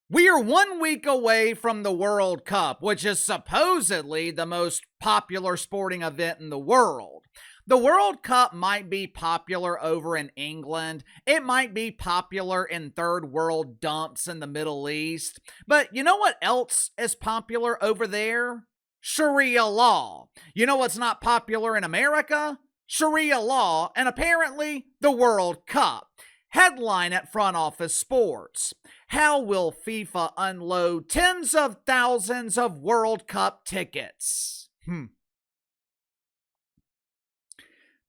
We are 1 week away from the World Cup, which is supposedly the most popular sporting event in the world. The World Cup might be popular over in England. It might be popular in third world dumps in the Middle East. But you know what else is popular over there? Sharia law. You know what's not popular in America? Sharia law and apparently the World Cup. Headline at Front Office Sports. How will FIFA unload tens of thousands of World Cup tickets?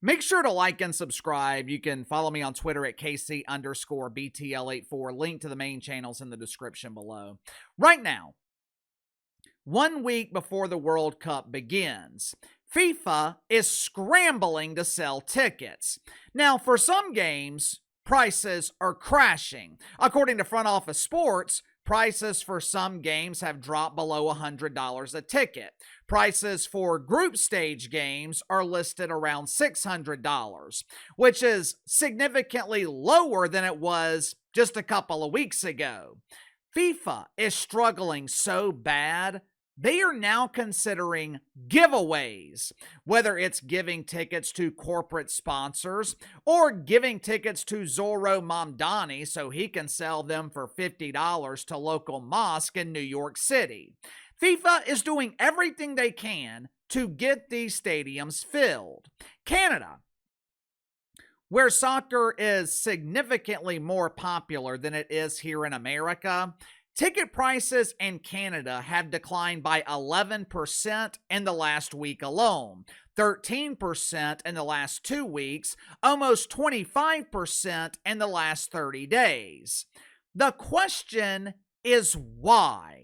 Make sure to like and subscribe. You can follow me on Twitter at KC_BTL84. Link to the main channels in the description below. Right now, 1 week before the World Cup begins, FIFA is scrambling to sell tickets. Now, for some games, prices are crashing. According to Front Office Sports, prices for some games have dropped below $100 a ticket. Prices for group stage games are listed around $600, which is significantly lower than it was just a couple of weeks ago. FIFA is struggling so bad, they are now considering giveaways, whether it's giving tickets to corporate sponsors or giving tickets to Zoro Mamdani so he can sell them for $50 to local mosque in New York City. FIFA is doing everything they can to get these stadiums filled. Canada, where soccer is significantly more popular than it is here in America, ticket prices in Canada have declined by 11% in the last week alone, 13% in the last 2 weeks, almost 25% in the last 30 days. The question is why?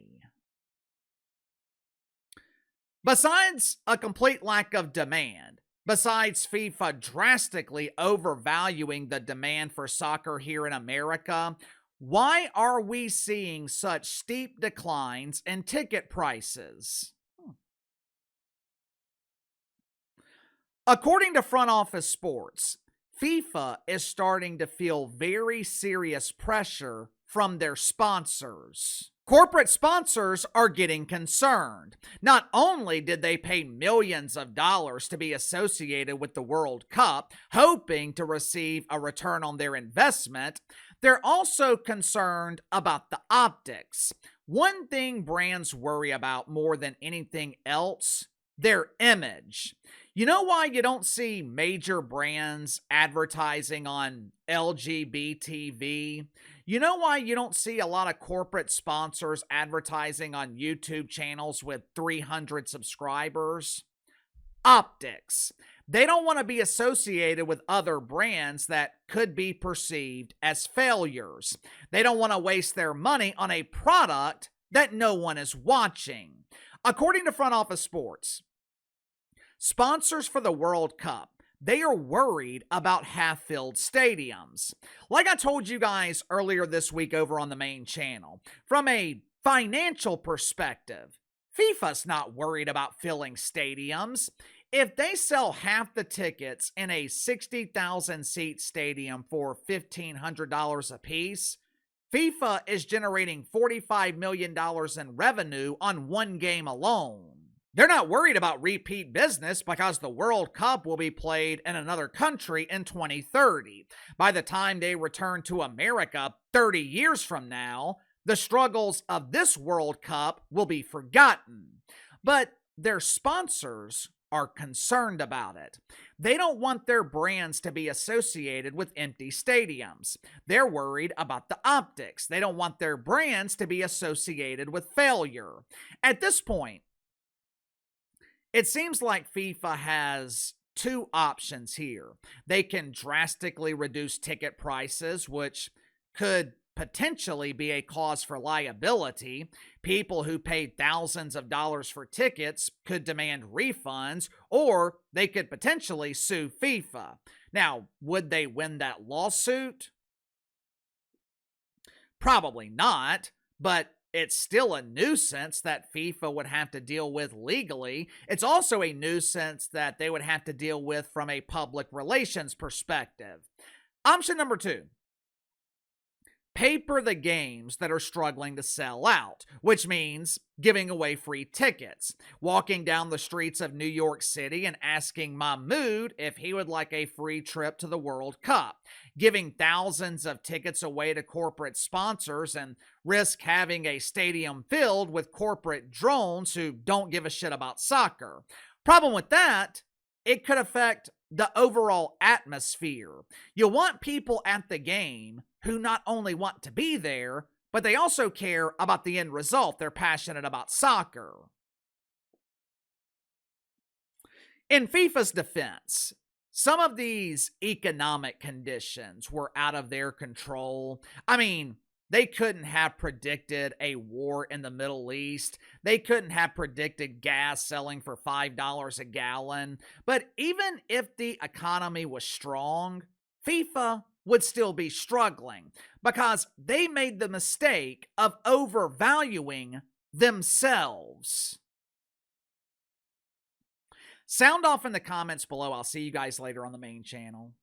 Besides a complete lack of demand, besides FIFA drastically overvaluing the demand for soccer here in America, why are we seeing such steep declines in ticket prices? According to Front Office Sports, FIFA is starting to feel very serious pressure from their sponsors. Corporate sponsors are getting concerned. Not only did they pay millions of dollars to be associated with the World Cup, hoping to receive a return on their investment, they're also concerned about the optics. One thing brands worry about more than anything else, their image. You know why you don't see major brands advertising on LGBTV? You know why you don't see a lot of corporate sponsors advertising on YouTube channels with 300 subscribers? Optics. They don't want to be associated with other brands that could be perceived as failures. They don't want to waste their money on a product that no one is watching. According to Front Office Sports, sponsors for the World Cup, they are worried about half-filled stadiums. Like I told you guys earlier this week over on the main channel, from a financial perspective, FIFA's not worried about filling stadiums. If they sell half the tickets in a 60,000 seat stadium for $1,500 a piece, FIFA is generating $45 million in revenue on one game alone. They're not worried about repeat business because the World Cup will be played in another country in 2030. By the time they return to America 30 years from now, the struggles of this World Cup will be forgotten. But their sponsors are concerned about it. They don't want their brands to be associated with empty stadiums. They're worried about the optics. They don't want their brands to be associated with failure. At this point, it seems like FIFA has two options here. They can drastically reduce ticket prices, which could potentially be a cause for liability. People who paid thousands of dollars for tickets could demand refunds, or they could potentially sue FIFA. Now, would they win that lawsuit? Probably not, but it's still a nuisance that FIFA would have to deal with legally. It's also a nuisance that they would have to deal with from a public relations perspective. Option number 2. paper the games that are struggling to sell out, which means giving away free tickets, walking down the streets of New York City and asking Mahmoud if he would like a free trip to the World Cup, giving thousands of tickets away to corporate sponsors and risk having a stadium filled with corporate drones who don't give a shit about soccer. Problem with that, it could affect the overall atmosphere. You want people at the game who not only want to be there, but they also care about the end result. They're passionate about soccer. In FIFA's defense, some of these economic conditions were out of their control. I mean, they couldn't have predicted a war in the Middle East. They couldn't have predicted gas selling for $5 a gallon. But even if the economy was strong, FIFA would still be struggling because they made the mistake of overvaluing themselves. Sound off in the comments below. I'll see you guys later on the main channel.